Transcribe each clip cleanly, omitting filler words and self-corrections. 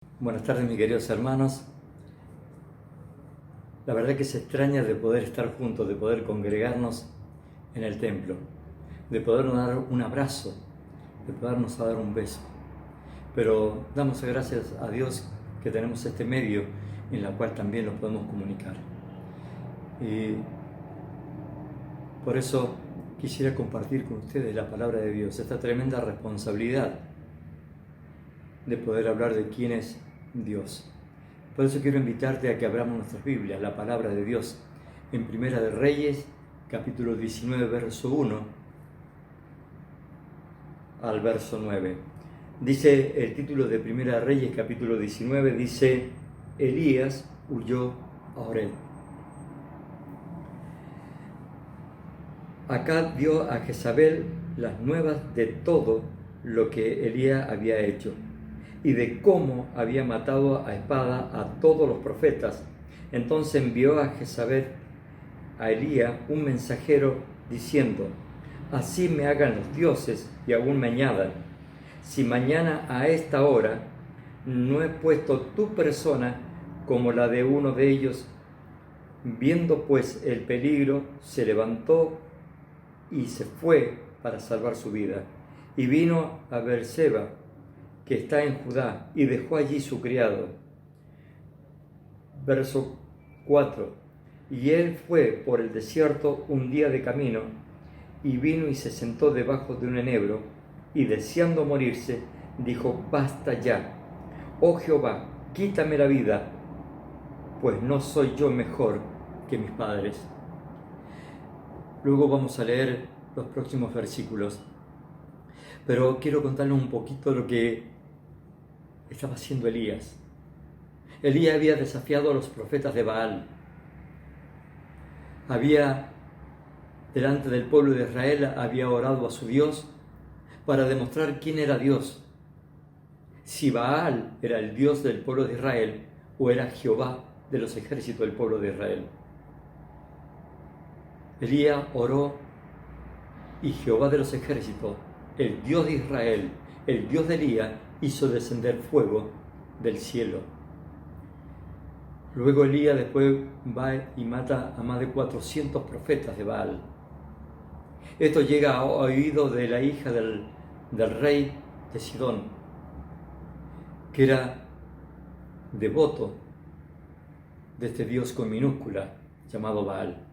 Buenas tardes, mis queridos hermanos. La verdad que se extraña de poder estar juntos, de poder congregarnos en el templo, de podernos dar un abrazo, de podernos dar un beso. Pero damos gracias a Dios que tenemos este medio en el cual también nos podemos comunicar. Y por eso quisiera compartir con ustedes la palabra de Dios, esta tremenda responsabilidad de poder hablar de quién es Dios. Por eso quiero invitarte a que abramos nuestras Biblias, la palabra de Dios, en Primera de Reyes, capítulo 19, verso 1 al verso 9. Dice el título de Primera de Reyes, capítulo 19, dice: Elías huyó a Oreb. Acab dio a Jezabel las nuevas de todo lo que Elías había hecho y de cómo había matado a espada a todos los profetas. Entonces envió a Jezabel a Elías un mensajero diciendo: así me hagan los dioses y aún me añadan, si mañana a esta hora no he puesto tu persona como la de uno de ellos. Viendo pues el peligro, se levantó y se fue para salvar su vida, y vino a Beerseba, que está en Judá, y dejó allí su criado. Verso 4. Y él fue por el desierto un día de camino, y vino y se sentó debajo de un enebro, y deseando morirse, dijo: basta ya, oh Jehová, quítame la vida, pues no soy yo mejor que mis padres. Luego vamos a leer los próximos versículos, pero quiero contarles un poquito lo que estaba haciendo Elías. Elías había desafiado a los profetas de Baal. Delante del pueblo de Israel, había orado a su Dios para demostrar quién era Dios. Si Baal era el Dios del pueblo de Israel o era Jehová de los ejércitos del pueblo de Israel. Elías oró y Jehová de los ejércitos, el Dios de Israel, el Dios de Elías, hizo descender fuego del cielo. Luego Elías después va y mata a más de 400 profetas de Baal. Esto llega a oídos de la hija del rey de Sidón, que era devoto de este Dios con minúscula llamado Baal.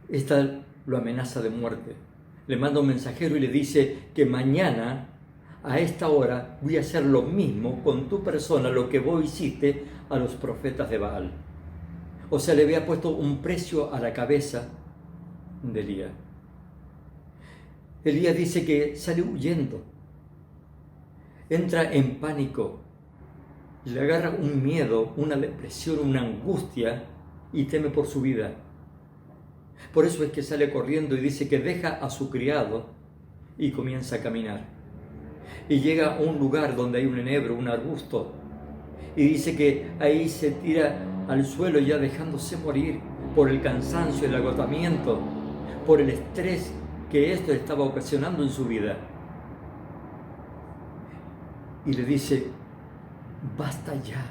Esta lo amenaza de muerte. Le manda un mensajero y le dice que mañana a esta hora voy a hacer lo mismo con tu persona, lo que vos hiciste a los profetas de Baal. O sea, le había puesto un precio a la cabeza de Elías. Elías dice que sale huyendo, entra en pánico, le agarra un miedo, una depresión, una angustia y teme por su vida. Por eso es que sale corriendo y dice que deja a su criado y comienza a caminar. Y llega a un lugar donde hay un enebro, un arbusto, y dice que ahí se tira al suelo ya dejándose morir por el cansancio, el agotamiento, por el estrés que esto estaba ocasionando en su vida. Y le dice: basta ya,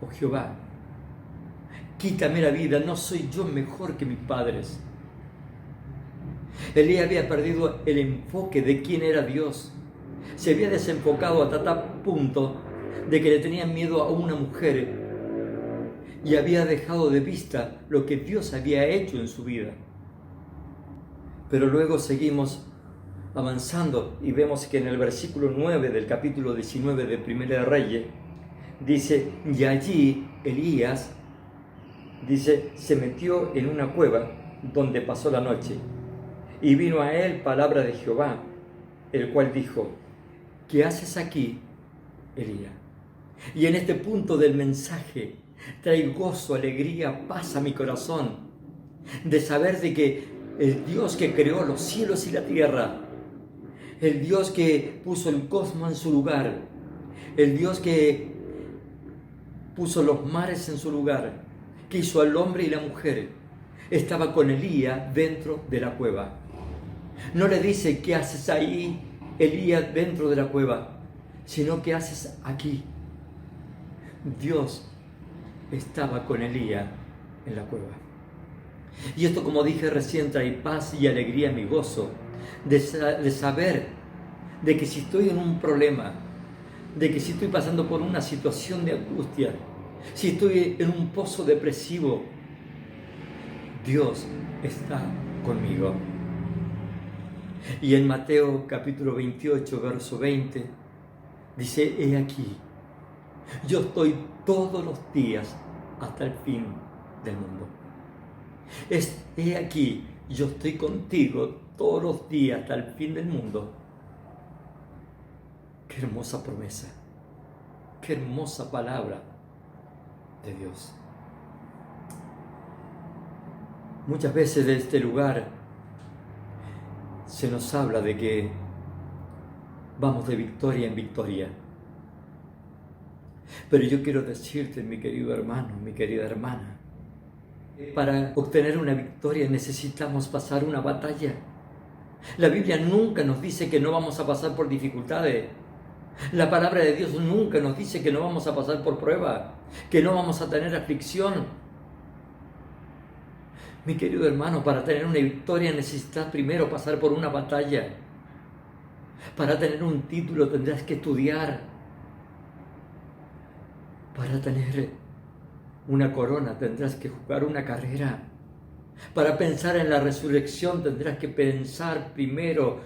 oh Jehová, quítame la vida, no soy yo mejor que mis padres. Elías había perdido el enfoque de quién era Dios. Se había desenfocado hasta tal punto de que le tenían miedo a una mujer y había dejado de vista lo que Dios había hecho en su vida. Pero luego seguimos avanzando y vemos que en el versículo 9 del capítulo 19 de Primera de Reyes dice: y allí Elías, dice, se metió en una cueva donde pasó la noche, y vino a él palabra de Jehová, el cual dijo: ¿qué haces aquí, Elías? Y en este punto del mensaje trae gozo, alegría, paz a mi corazón, de saber de que el Dios que creó los cielos y la tierra, el Dios que puso el cosmos en su lugar, el Dios que puso los mares en su lugar, que hizo al hombre y la mujer, estaba con Elías dentro de la cueva. No le dice: ¿qué haces ahí, Elías, dentro de la cueva? sino ¿qué haces aquí? Dios estaba con Elías en la cueva. Y esto, como dije recién, trae paz y alegría en mi gozo de saber de que si estoy en un problema, de que si estoy pasando por una situación de angustia, si estoy en un pozo depresivo, Dios está conmigo. Y en Mateo capítulo 28, verso 20, dice: he aquí, yo estoy todos los días hasta el fin del mundo. He aquí, yo estoy contigo todos los días hasta el fin del mundo. Qué hermosa promesa, qué hermosa palabra de Dios. Muchas veces de este lugar se nos habla de que vamos de victoria en victoria. Pero yo quiero decirte, mi querido hermano, mi querida hermana, para obtener una victoria necesitamos pasar una batalla. La Biblia nunca nos dice que no vamos a pasar por dificultades. La palabra de Dios nunca nos dice que no vamos a pasar por prueba, que no vamos a tener aflicción. Mi querido hermano, para tener una victoria necesitas primero pasar por una batalla. Para tener un título tendrás que estudiar. Para tener una corona tendrás que jugar una carrera. Para pensar en la resurrección tendrás que pensar primero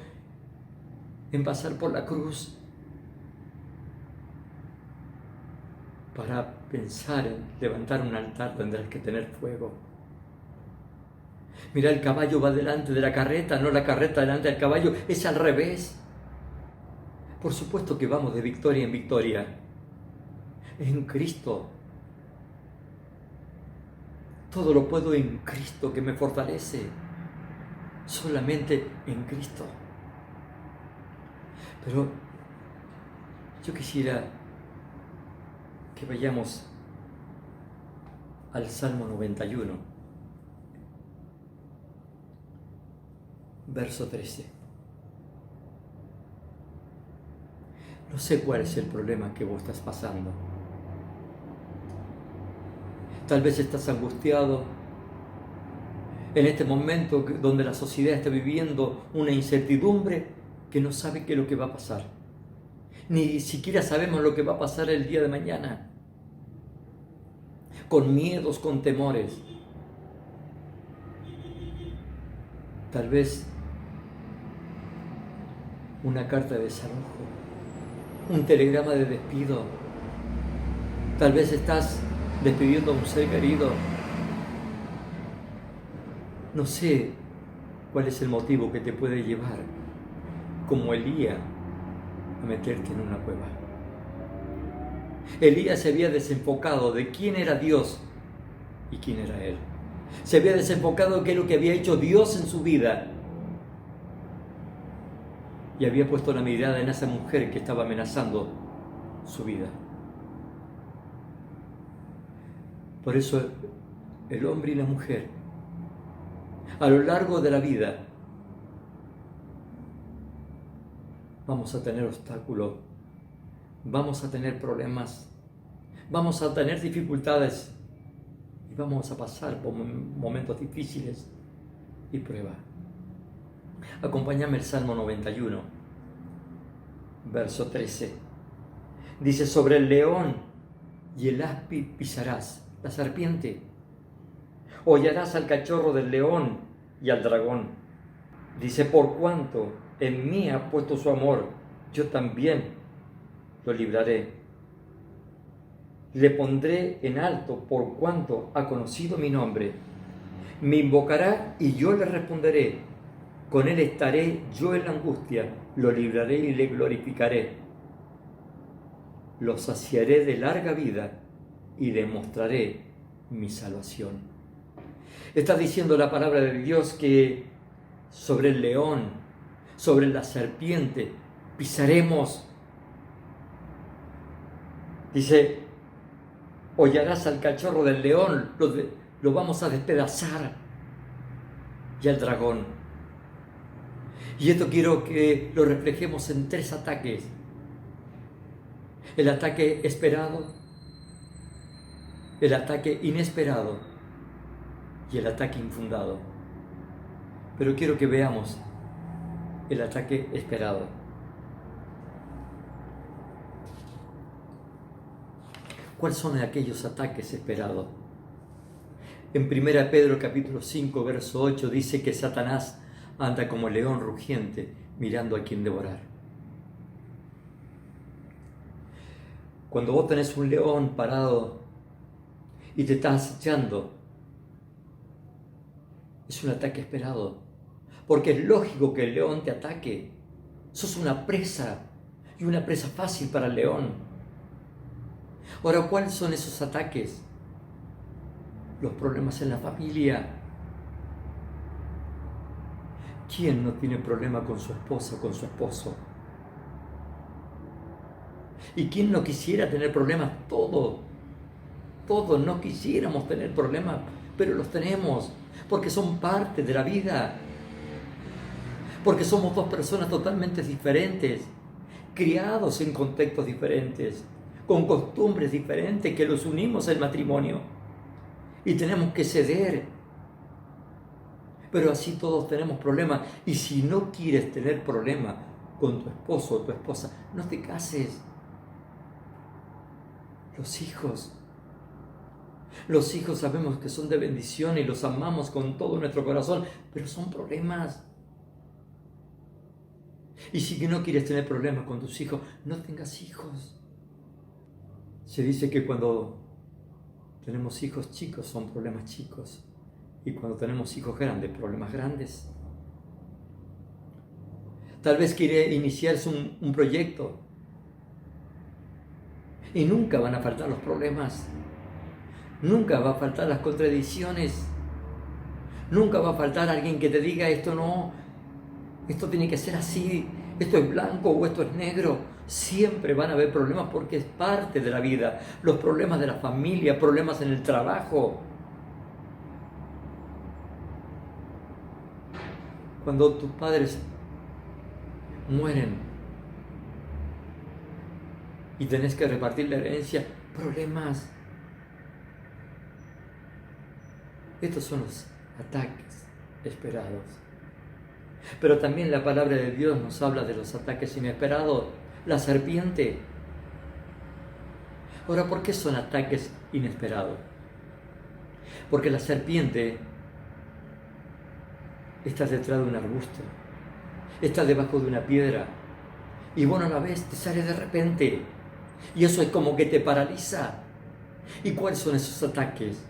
en pasar por la cruz. Para pensar en levantar un altar tendrás que tener fuego. Mira, el caballo va delante de la carreta, no la carreta delante del caballo, es al revés. Por supuesto que vamos de victoria en victoria. En Cristo. Todo lo puedo en Cristo que me fortalece. Solamente en Cristo. Pero yo quisiera que vayamos al Salmo 91, verso 13. No sé cuál es el problema que vos estás pasando. Tal vez estás angustiado en este momento donde la sociedad está viviendo una incertidumbre que no sabe qué es lo que va a pasar. Ni siquiera sabemos lo que va a pasar el día de mañana. Con miedos, con temores. Tal vez una carta de desalojo, un telegrama de despido. Tal vez estás despidiendo a un ser querido. No sé cuál es el motivo que te puede llevar, como Elías, a meterte en una cueva. Elías se había desenfocado de quién era Dios y quién era él. Se había desenfocado de qué es lo que había hecho Dios en su vida. Y había puesto la mirada en esa mujer que estaba amenazando su vida. Por eso el hombre y la mujer, a lo largo de la vida, vamos a tener obstáculos, vamos a tener problemas, vamos a tener dificultades y vamos a pasar por momentos difíciles y pruebas. Acompáñame el Salmo 91, verso 13. Dice: sobre el león y el áspid pisarás, la serpiente. Hollarás al cachorro del león y al dragón. Dice: por cuanto en mí ha puesto su amor, yo también lo libraré. Le pondré en alto por cuanto ha conocido mi nombre. Me invocará y yo le responderé. Con él estaré yo en la angustia, lo libraré y le glorificaré. Lo saciaré de larga vida y le mostraré mi salvación. Está diciendo la palabra de Dios que sobre el león, sobre la serpiente, pisaremos. Dice: hollarás al cachorro del león, lo vamos a despedazar, y al dragón. Y esto quiero que lo reflejemos en 3 ataques El ataque esperado, el ataque inesperado y el ataque infundado. Pero quiero que veamos el ataque esperado. ¿Cuáles son aquellos ataques esperados? En 1 Pedro capítulo 5, verso 8 dice que Satanás anda como león rugiente mirando a quien devorar. Cuando vos tenés un león parado y te está acechando, es un ataque esperado, porque es lógico que el león te ataque. Sos una presa, y una presa fácil para el león. Ahora, ¿cuáles son esos ataques? Los problemas en la familia. ¿Quién no tiene problema con su esposa o con su esposo? ¿Y quién no quisiera tener problemas? Todos no quisiéramos tener problemas, pero los tenemos, porque son parte de la vida. Porque somos dos personas totalmente diferentes, criados en contextos diferentes, con costumbres diferentes que los unimos al matrimonio. Y tenemos que ceder. Pero así todos tenemos problemas. Y si no quieres tener problemas con tu esposo o tu esposa, no te cases. Los hijos sabemos que son de bendición y los amamos con todo nuestro corazón, pero son problemas. Y si no quieres tener problemas con tus hijos, no tengas hijos. Se dice que cuando tenemos hijos chicos son problemas chicos, y cuando tenemos hijos grandes, problemas grandes. Tal vez quiere iniciarse un proyecto y nunca van a faltar los problemas, nunca va a faltar las contradicciones, nunca va a faltar alguien que te diga esto no, esto tiene que ser así, esto es blanco o esto es negro. Siempre van a haber problemas porque es parte de la vida. Los problemas de la familia, problemas en el trabajo. Cuando tus padres mueren y tenés que repartir la herencia, problemas. Estos son los ataques esperados. Pero también la palabra de Dios nos habla de los ataques inesperados. La serpiente. Ahora, ¿por qué son ataques inesperados? Porque la serpiente está detrás de un arbusto, está debajo de una piedra, y vos no la ves, te sale de repente, y eso es como que te paraliza. ¿Y cuáles son esos ataques?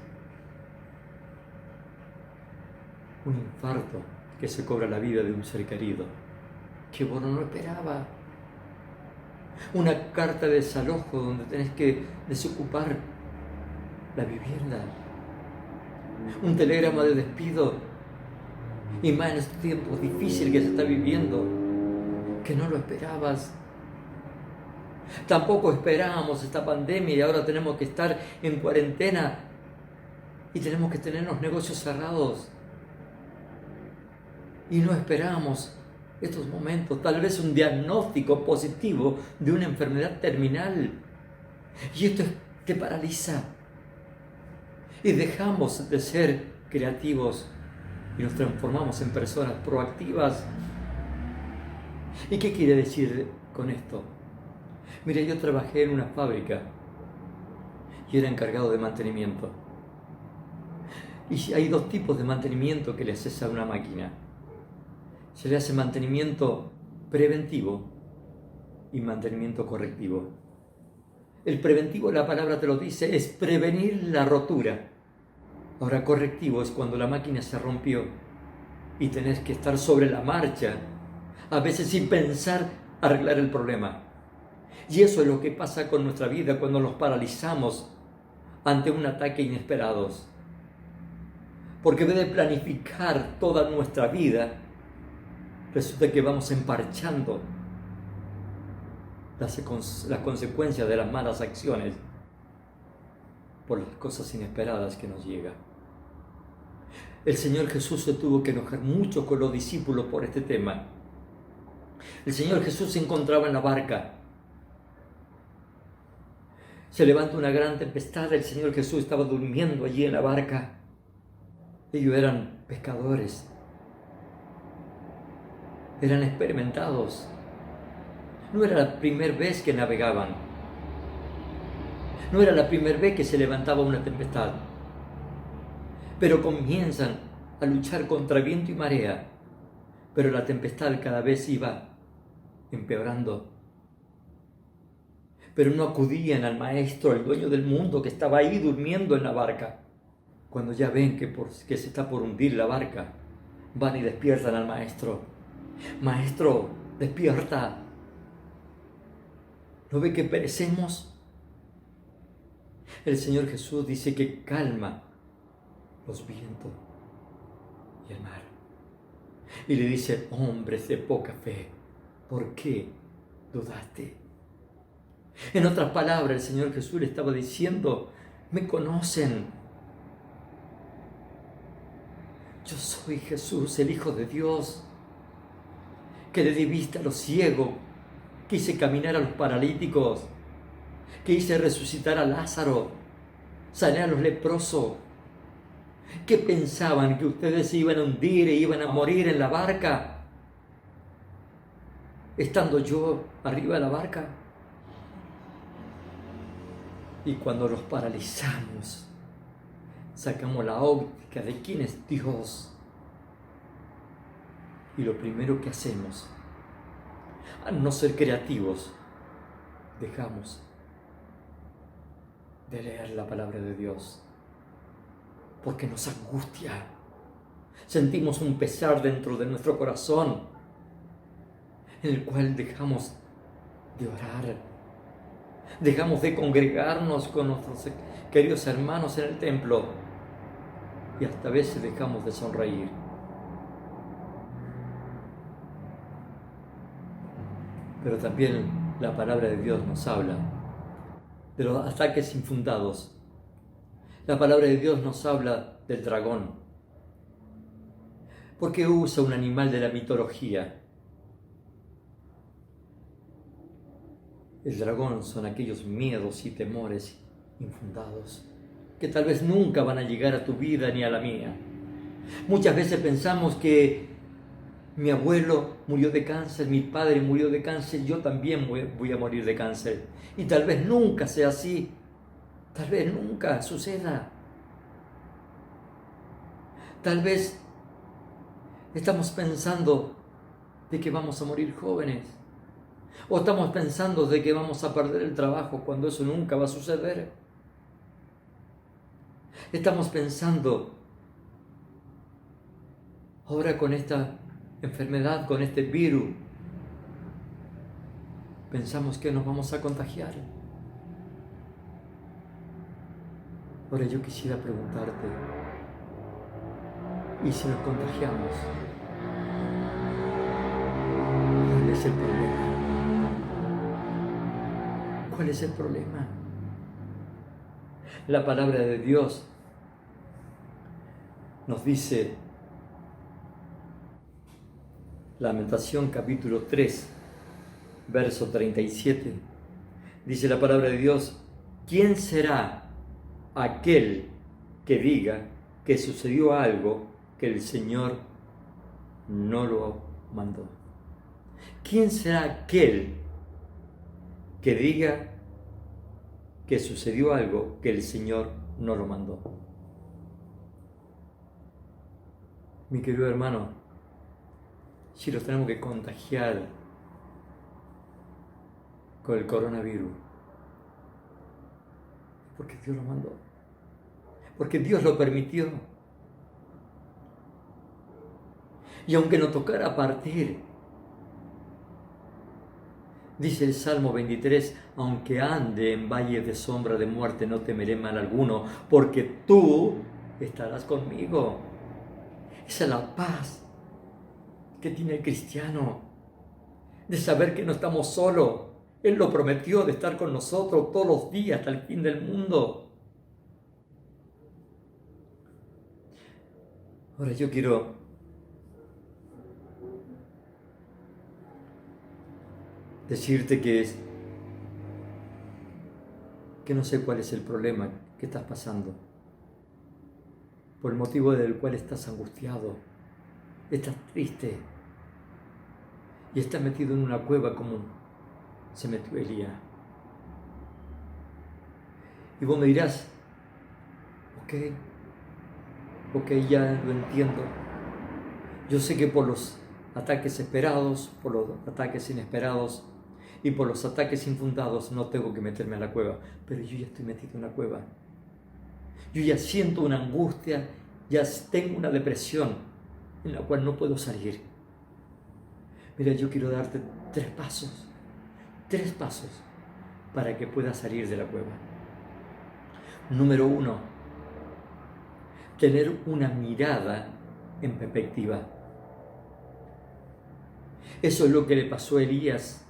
Un infarto que se cobra la vida de un ser querido, que vos no lo esperabas. Una carta de desalojo donde tenés que desocupar la vivienda. Un telegrama de despido. Y más en estos tiempos difíciles que se está viviendo, que no lo esperabas. Tampoco esperábamos esta pandemia y ahora tenemos que estar en cuarentena y tenemos que tener los negocios cerrados. Y no esperábamos estos momentos, tal vez un diagnóstico positivo de una enfermedad terminal. Y esto te paraliza. Y dejamos de ser creativos y nos transformamos en personas proactivas. ¿Y qué quiere decir con esto? Mire, yo trabajé en una fábrica y era encargado de mantenimiento. Y hay dos tipos de mantenimiento que le haces a una máquina. Se le hace mantenimiento preventivo y mantenimiento correctivo. El preventivo, la palabra te lo dice, es prevenir la rotura. Ahora, correctivo es cuando la máquina se rompió y tenés que estar sobre la marcha, a veces sin pensar arreglar el problema. Y eso es lo que pasa con nuestra vida cuando nos paralizamos ante un ataque inesperado. Porque en vez de planificar toda nuestra vida, resulta que vamos emparchando las consecuencias de las malas acciones por las cosas inesperadas que nos llegan. El Señor Jesús se tuvo que enojar mucho con los discípulos por este tema. El Señor Jesús se encontraba en la barca Se levanta una gran tempestad, el Señor Jesús estaba durmiendo allí en la barca. Ellos eran pescadores, eran experimentados. No era la primera vez que navegaban, no era la primera vez que se levantaba una tempestad, pero comienzan a luchar contra viento y marea, pero la tempestad cada vez iba empeorando. Pero no acudían al maestro, al dueño del mundo que estaba ahí durmiendo en la barca. Cuando ya ven que se está por hundir la barca, van y despiertan al maestro. Maestro, despierta. ¿No ve que perecemos? El Señor Jesús dice que calma los vientos y el mar. Y le dice, hombres de poca fe, ¿por qué dudaste? En otras palabras, el Señor Jesús le estaba diciendo, me conocen. Yo soy Jesús, el Hijo de Dios, que le di vista a los ciegos, que hice caminar a los paralíticos, que hice resucitar a Lázaro, sané a los leprosos. ¿Qué pensaban? ¿Que ustedes se iban a hundir e iban a morir en la barca, estando yo arriba de la barca? Y cuando los paralizamos, sacamos la óptica de quién es Dios. Y lo primero que hacemos, al no ser creativos, dejamos de leer la palabra de Dios, porque nos angustia. Sentimos un pesar dentro de nuestro corazón, en el cual dejamos de orar. Dejamos de congregarnos con nuestros queridos hermanos en el templo y hasta a veces dejamos de sonreír. Pero también la palabra de Dios nos habla de los ataques infundados. La palabra de Dios nos habla del dragón. ¿Por qué usa un animal de la mitología? El dragón son aquellos miedos y temores infundados que tal vez nunca van a llegar a tu vida ni a la mía. Muchas veces pensamos que mi abuelo murió de cáncer, mi padre murió de cáncer, yo también voy a morir de cáncer. Y tal vez nunca sea así, tal vez nunca suceda. Tal vez estamos pensando de que vamos a morir jóvenes. O estamos pensando de que vamos a perder el trabajo cuando eso nunca va a suceder. Estamos pensando, ahora con esta enfermedad, con este virus, pensamos que nos vamos a contagiar. Ahora yo quisiera preguntarte, ¿y si nos contagiamos? ¿Cuál es el problema? ¿Cuál es el problema? La palabra de Dios nos dice, Lamentación capítulo 3, verso 37, dice la palabra de Dios, ¿quién será aquel que diga que sucedió algo que el Señor no lo mandó? ¿Quién será aquel que diga que sucedió algo que el Señor no lo mandó? Mi querido hermano, si los tenemos que contagiar con el coronavirus, porque Dios lo mandó, porque Dios lo permitió. Y aunque nos tocara partir, dice el Salmo 23, aunque ande en valle de sombra de muerte, no temeré mal alguno, porque tú estarás conmigo. Esa es la paz que tiene el cristiano, de saber que no estamos solos. Él lo prometió de estar con nosotros todos los días hasta el fin del mundo. Ahora yo quiero decirte que que no sé cuál es el problema que estás pasando, por el motivo del cual estás angustiado, estás triste y estás metido en una cueva como se metió Elías. Y vos me dirás, ok, ya lo entiendo. Yo sé que por los ataques esperados, por los ataques inesperados y por los ataques infundados no tengo que meterme a la cueva, pero yo ya estoy metido en la cueva. Yo ya siento una angustia, ya tengo una depresión en la cual no puedo salir. Mira, yo quiero darte 3 pasos para que puedas salir de la cueva. Número 1, tener una mirada en perspectiva. Eso es lo que le pasó a Elías.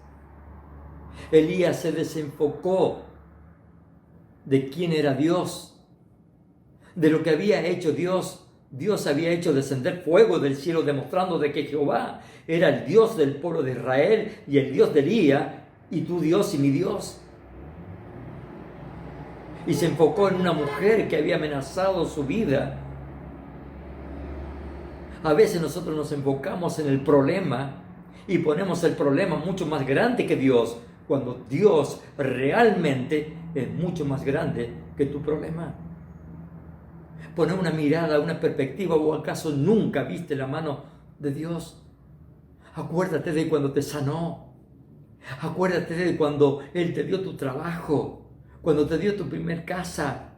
Elías se desenfocó de quién era Dios, de lo que había hecho Dios. Dios había hecho descender fuego del cielo, demostrando de que Jehová era el Dios del pueblo de Israel y el Dios de Elías, y tu Dios y mi Dios. Y se enfocó en una mujer que había amenazado su vida. A veces nosotros nos enfocamos en el problema y ponemos el problema mucho más grande que Dios, cuando Dios realmente es mucho más grande que tu problema. Poner una mirada, una perspectiva, ¿o acaso nunca viste la mano de Dios? Acuérdate de cuando te sanó. Acuérdate de cuando Él te dio tu trabajo, cuando te dio tu primer casa,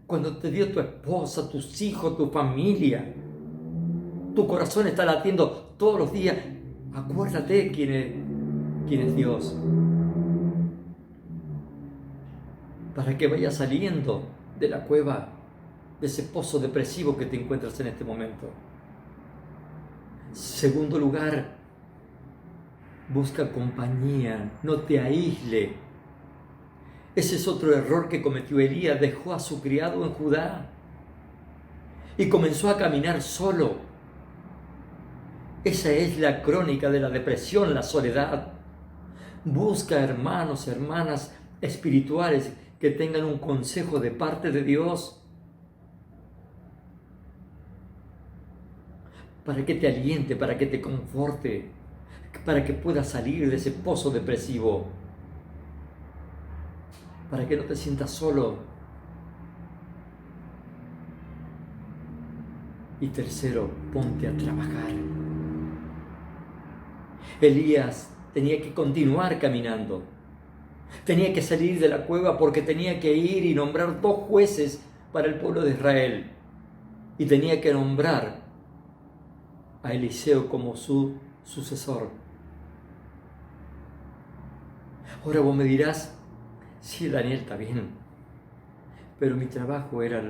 cuando te dio tu esposa, tus hijos, tu familia. Tu corazón está latiendo todos los días. Acuérdate quién es Dios, para que vayas saliendo de la cueva, de ese pozo depresivo que te encuentras en este momento. Segundo lugar, busca compañía, no te aísle. Ese es otro error que cometió Elías. Dejó a su criado en Judá y comenzó a caminar solo. Esa es la crónica de la depresión, la soledad. Busca hermanos, hermanas espirituales que tengan un consejo de parte de Dios, para que te aliente, para que te conforte, para que puedas salir de ese pozo depresivo, para que no te sientas solo. Y tercero, ponte a trabajar. Elías tenía que continuar caminando. Tenía que salir de la cueva porque tenía que ir y nombrar 2 jueces para el pueblo de Israel. Y tenía que nombrar a Eliseo como su sucesor. Ahora vos me dirás, sí, Daniel, está bien, pero mi trabajo era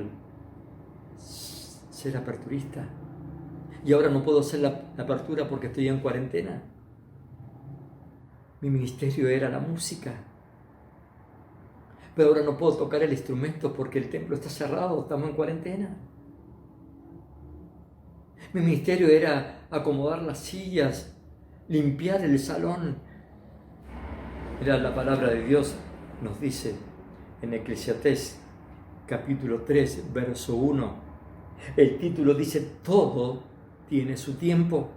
ser aperturista. Y ahora no puedo hacer la apertura porque estoy en cuarentena. Mi ministerio era la música. Pero ahora no puedo tocar el instrumento porque el templo está cerrado, estamos en cuarentena. Mi ministerio era acomodar las sillas, limpiar el salón. Mira, la palabra de Dios nos dice en Eclesiastés capítulo 3, verso 1. El título dice: todo tiene su tiempo.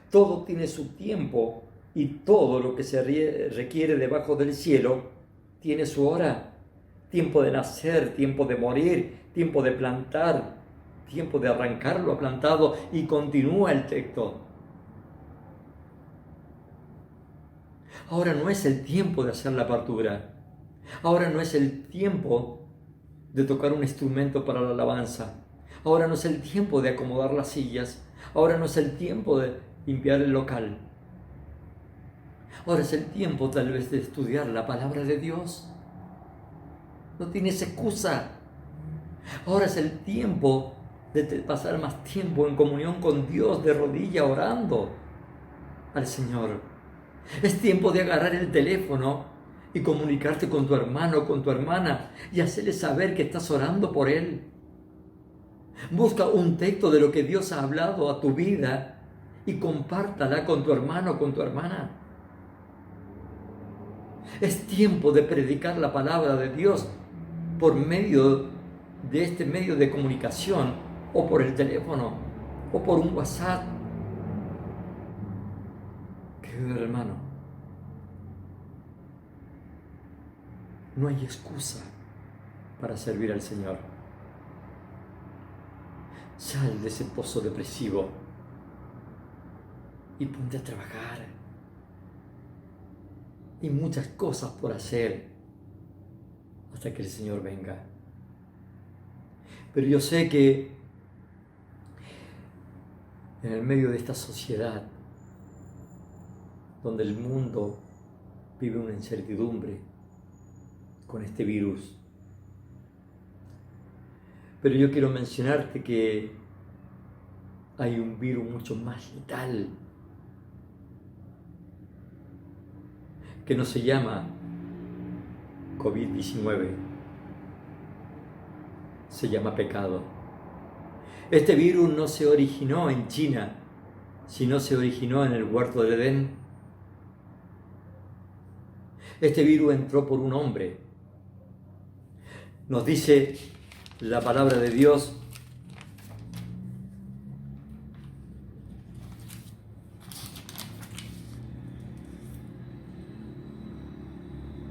Todo tiene su tiempo, y todo lo que se requiere debajo del cielo tiene su hora. Tiempo de nacer, tiempo de morir, tiempo de plantar, tiempo de arrancar lo plantado, y continúa el texto. Ahora no es el tiempo de hacer la apertura. Ahora no es el tiempo de tocar un instrumento para la alabanza. Ahora no es el tiempo de acomodar las sillas. Ahora no es el tiempo de limpiar el local. Ahora es el tiempo tal vez de estudiar la palabra de Dios. No tienes excusa. Ahora es el tiempo de pasar más tiempo en comunión con Dios, de rodillas orando al Señor. Es tiempo de agarrar el teléfono y comunicarte con tu hermano o con tu hermana y hacerle saber que estás orando por él. Busca un texto de lo que Dios ha hablado a tu vida y compártala con tu hermano o con tu hermana. Es tiempo de predicar la palabra de Dios por medio de este medio de comunicación, o por el teléfono, o por un WhatsApp. Querido hermano, no hay excusa para servir al Señor. Sal de ese pozo depresivo y ponte a trabajar. Hay muchas cosas por hacer hasta que el Señor venga. Pero yo sé que en el medio de esta sociedad, donde el mundo vive una incertidumbre con este virus, pero yo quiero mencionarte que hay un virus mucho más letal, que no se llama COVID-19, se llama pecado. Este virus no se originó en China, sino se originó en el huerto del Edén. Este virus entró por un hombre. Nos dice la palabra de Dios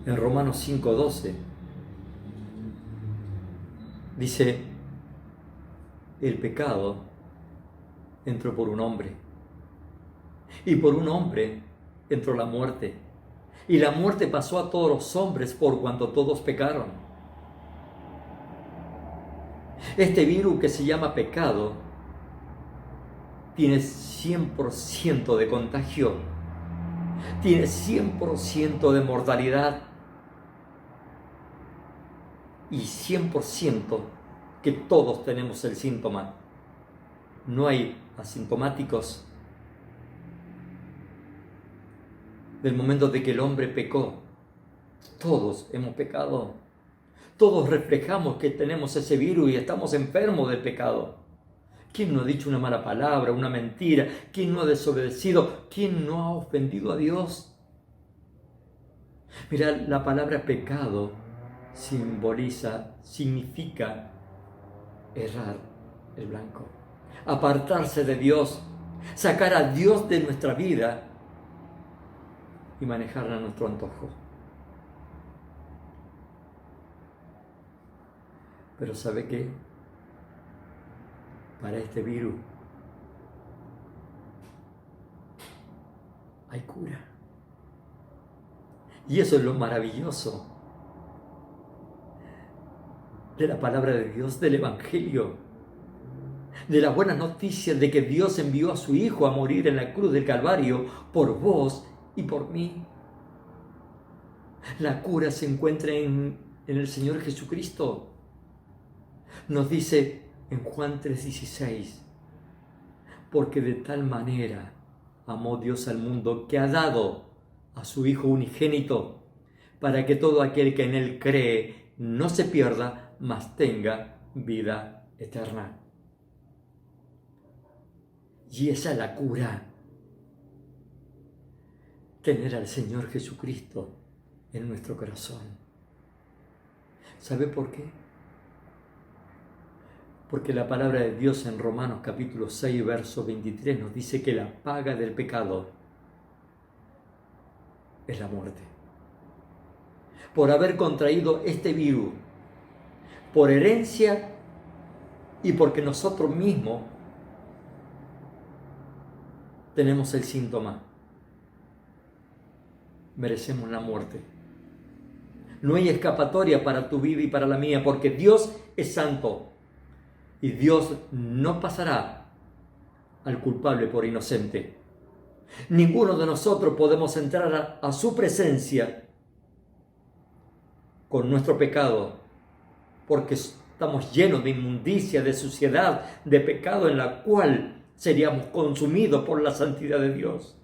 en Romanos 5:12. Dice, el pecado entró por un hombre, y por un hombre entró la muerte, y la muerte pasó a todos los hombres por cuanto todos pecaron. Este virus que se llama pecado tiene 100% de contagio, tiene 100% de mortalidad y 100% que todos tenemos el síntoma. No hay asintomáticos. Del momento de que el hombre pecó, todos hemos pecado. Todos reflejamos que tenemos ese virus y estamos enfermos del pecado. ¿Quién no ha dicho una mala palabra, una mentira? ¿Quién no ha desobedecido? ¿Quién no ha ofendido a Dios? Mira, la palabra pecado significa errar el blanco, apartarse de Dios, sacar a Dios de nuestra vida y manejarla a nuestro antojo. Pero ¿sabe qué? Para este virus hay cura. Y eso es lo maravilloso de la palabra de Dios, del Evangelio, de las buenas noticias de que Dios envió a su Hijo a morir en la cruz del Calvario por vos y por mí. La cura se encuentra en el Señor Jesucristo. Nos dice en Juan 3:16, porque de tal manera amó Dios al mundo que ha dado a su Hijo unigénito, para que todo aquel que en Él cree no se pierda, mas tenga vida eterna. Y esa es la cura, tener al Señor Jesucristo en nuestro corazón. ¿Sabe por qué? Porque la palabra de Dios en Romanos capítulo 6, verso 23 nos dice que la paga del pecado es la muerte. Por haber contraído este virus, por herencia y porque nosotros mismos tenemos el síntoma, merecemos la muerte. No hay escapatoria para tu vida y para la mía, porque Dios es santo. Y Dios no pasará al culpable por inocente. Ninguno de nosotros podemos entrar a su presencia con nuestro pecado, porque estamos llenos de inmundicia, de suciedad, de pecado en la cual seríamos consumidos por la santidad de Dios.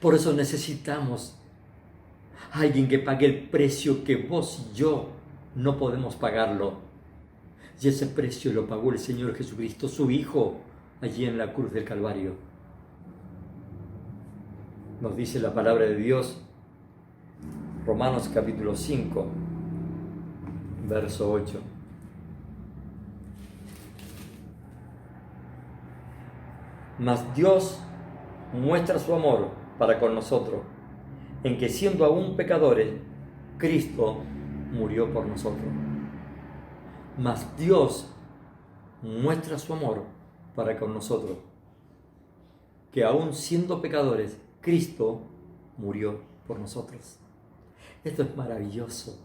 Por eso necesitamos a alguien que pague el precio que vos y yo no podemos pagarlo. Y ese precio lo pagó el Señor Jesucristo, su Hijo, allí en la cruz del Calvario. Nos dice la palabra de Dios, Romanos capítulo 5, verso 8. Mas Dios muestra su amor para con nosotros, en que siendo aún pecadores, Cristo murió por nosotros. Mas Dios muestra su amor para con nosotros, que aún siendo pecadores, Cristo murió por nosotros. Esto es maravilloso.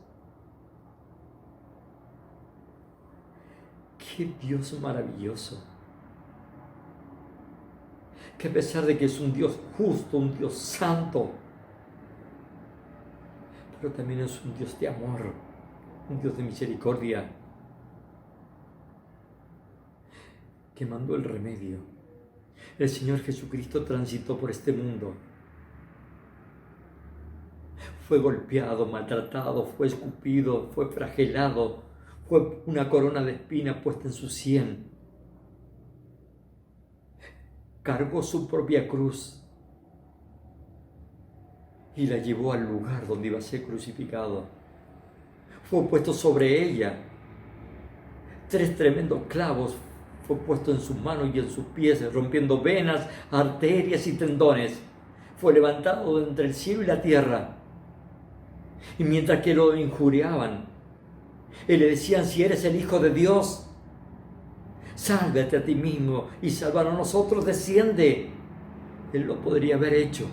¡Qué Dios maravilloso! Que a pesar de que es un Dios justo, un Dios santo, pero también es un Dios de amor, un Dios de misericordia, que mandó el remedio. El Señor Jesucristo transitó por este mundo. Fue golpeado, maltratado, fue escupido, fue flagelado, fue una corona de espinas puesta en su sien. Cargó su propia cruz y la llevó al lugar donde iba a ser crucificado. Fue puesto sobre ella. 3 tremendos clavos fue puesto en sus manos y en sus pies, rompiendo venas, arterias y tendones. Fue levantado de entre el cielo y la tierra. Y mientras que lo injuriaban y le decían: si eres el Hijo de Dios, sálvate a ti mismo y salvar a nosotros, desciende. Él lo podría haber hecho.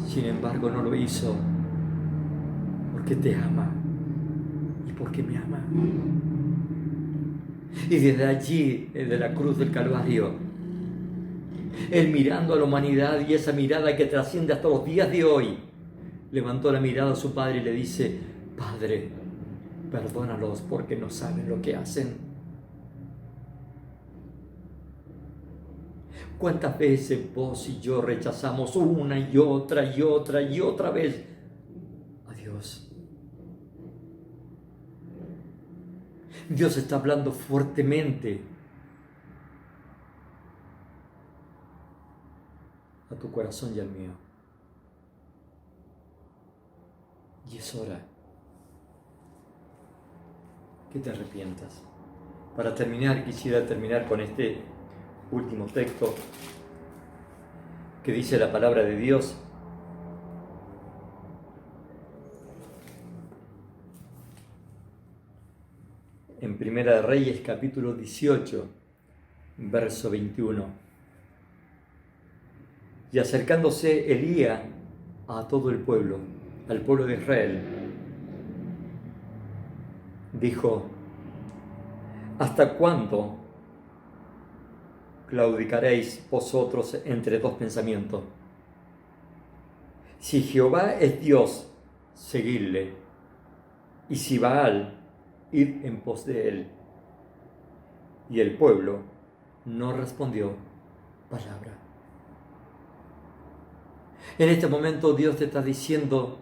Sin embargo, no lo hizo, porque te ama y porque me ama. Y desde allí, desde la cruz del Calvario, Él, mirando a la humanidad, y esa mirada que trasciende hasta los días de hoy, levantó la mirada a su Padre y le dice: Padre, perdónalos porque no saben lo que hacen. ¿Cuántas veces vos y yo rechazamos una y otra vez a Dios? Dios está hablando fuertemente a tu corazón y al mío. Y es hora que te arrepientas. Para terminar, quisiera terminar con este último texto que dice la palabra de Dios. En Primera de Reyes, capítulo 18, verso 21. Y acercándose Elías a todo el pueblo, al pueblo de Israel, dijo: ¿hasta cuándo claudicaréis vosotros entre dos pensamientos? Si Jehová es Dios, seguidle, y si Baal, id en pos de él. Y el pueblo no respondió palabra. En este momento Dios te está diciendo: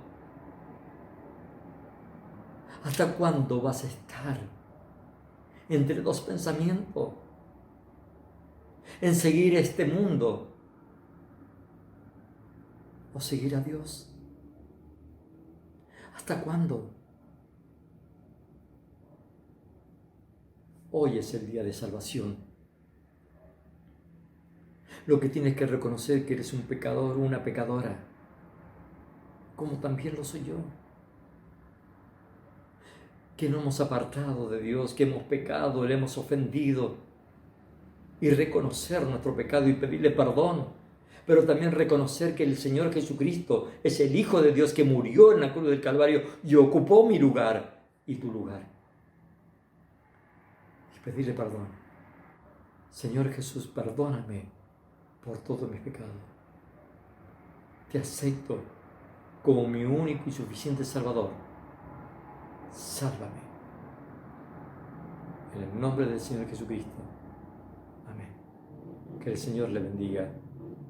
¿hasta cuándo vas a estar entre dos pensamientos? ¿En seguir este mundo o seguir a Dios? ¿Hasta cuándo? Hoy es el día de salvación. Lo que tienes que reconocer es que eres un pecador, una pecadora, como también lo soy yo. Que no hemos apartado de Dios, que hemos pecado, le hemos ofendido. Y reconocer nuestro pecado y pedirle perdón. Pero también reconocer que el Señor Jesucristo es el Hijo de Dios que murió en la cruz del Calvario y ocupó mi lugar y tu lugar. Pedirle perdón. Señor Jesús, perdóname por todos mis pecados. Te acepto como mi único y suficiente Salvador. Sálvame. En el nombre del Señor Jesucristo. Amén. Que el Señor le bendiga,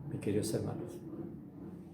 mis queridos hermanos.